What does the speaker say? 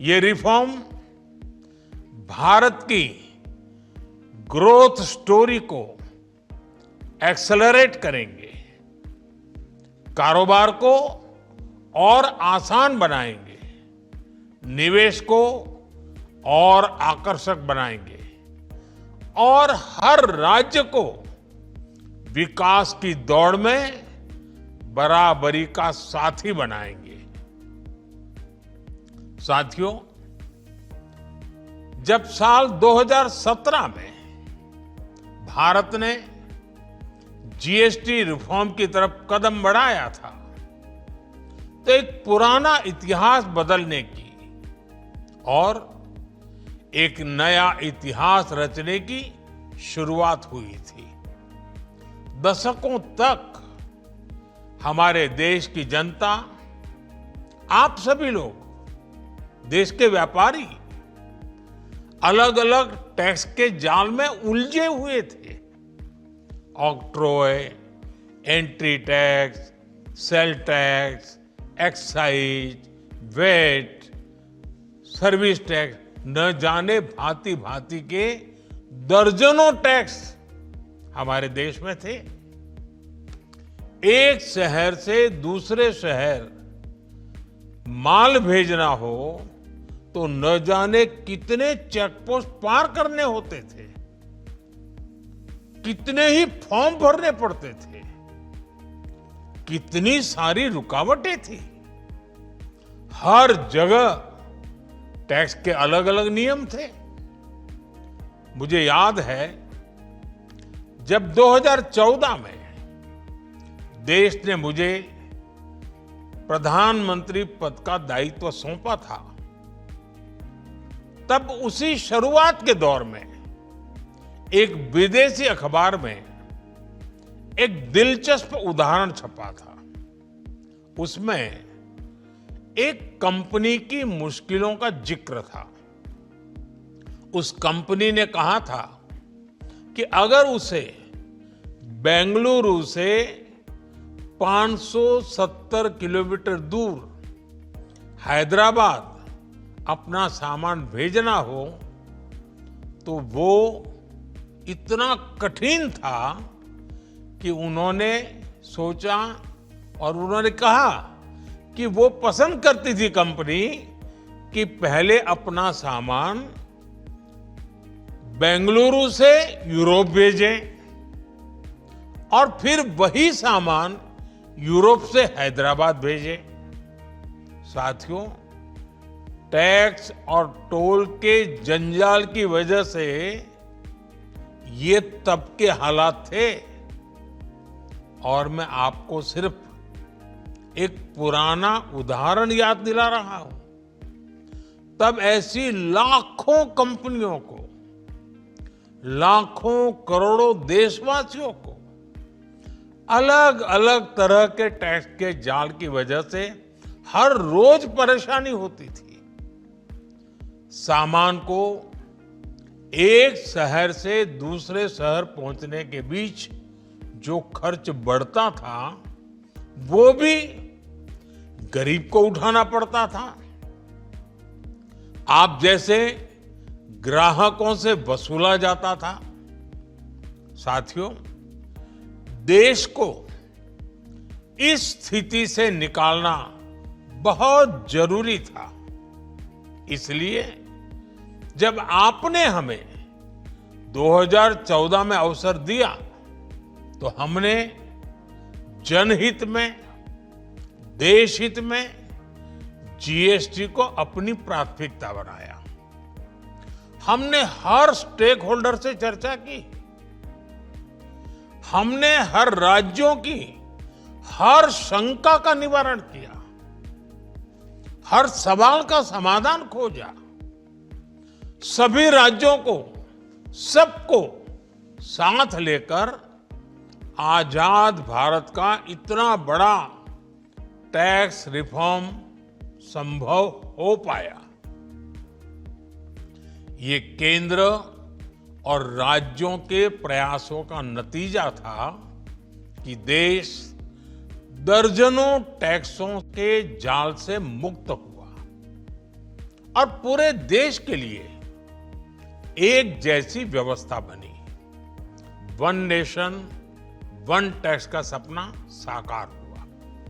ये रिफॉर्म भारत की growth story को एक्सेलरेट करेंगे, कारोबार को और आसान बनाएंगे, निवेश को और आकर्षक बनाएंगे और हर राज्य को विकास की दौड़ में बराबरी का साथी बनाएंगे। साथियों, जब साल 2017 में भारत ने जीएसटी रिफॉर्म की तरफ कदम बढ़ाया था, तो एक पुराना इतिहास बदलने की और एक नया इतिहास रचने की शुरुआत हुई थी। दशकों तक हमारे देश की जनता, आप सभी लोग, देश के व्यापारी अलग अलग टैक्स के जाल में उलझे हुए थे। Octroi, entry tax, sale tax, excise, VAT, service tax, न जाने भांति भांति के दर्जनों टैक्स हमारे देश में थे। एक शहर से दूसरे शहर माल भेजना हो तो न जाने कितने चेकपोस्ट पार करने होते थे, कितने ही फॉर्म भरने पड़ते थे, कितनी सारी रुकावटें थी। हर जगह टैक्स के अलग अलग नियम थे। मुझे याद है, जब 2014 में देश ने मुझे प्रधानमंत्री पद का दायित्व सौंपा था, तब उसी शुरुआत के दौर में एक विदेशी अखबार में एक दिलचस्प उदाहरण छपा था। उसमें एक कंपनी की मुश्किलों का जिक्र था। उस कंपनी ने कहा था कि अगर उसे बेंगलुरु से 570 किलोमीटर दूर हैदराबाद अपना सामान भेजना हो तो वो इतना कठिन था कि उन्होंने सोचा और उन्होंने कहा कि वो पसंद करती थी कंपनी कि पहले अपना सामान बेंगलुरु से यूरोप भेजें और फिर वही सामान यूरोप से हैदराबाद भेजें। साथियों, टैक्स और टोल के जंजाल की वजह से ये तब के हालात थे और मैं आपको सिर्फ एक पुराना उदाहरण याद दिला रहा हूं। तब ऐसी लाखों कंपनियों को, लाखों करोड़ों देशवासियों को अलग अलग तरह के टैक्स के जाल की वजह से हर रोज परेशानी होती थी। सामान को एक शहर से दूसरे शहर पहुंचने के बीच जो खर्च बढ़ता था, वो भी गरीब को उठाना पड़ता था। आप जैसे ग्राहकों से वसूला जाता था। साथियों, देश को इस स्थिति से निकालना बहुत जरूरी था। इसलिए जब आपने हमें 2014 में अवसर दिया तो हमने जनहित में, देश हित में जीएसटी को अपनी प्राथमिकता बनाया। हमने हर स्टेक होल्डर से चर्चा की। हमने हर राज्यों की हर शंका का निवारण किया, हर सवाल का समाधान खोजा। सभी राज्यों को, सबको साथ लेकर आजाद भारत का इतना बड़ा टैक्स रिफॉर्म संभव हो पाया। ये केंद्र और राज्यों के प्रयासों का नतीजा था कि देश दर्जनों टैक्सों के जाल से मुक्त हुआ और पूरे देश के लिए एक जैसी व्यवस्था बनी। वन नेशन वन टैक्स का सपना साकार हुआ।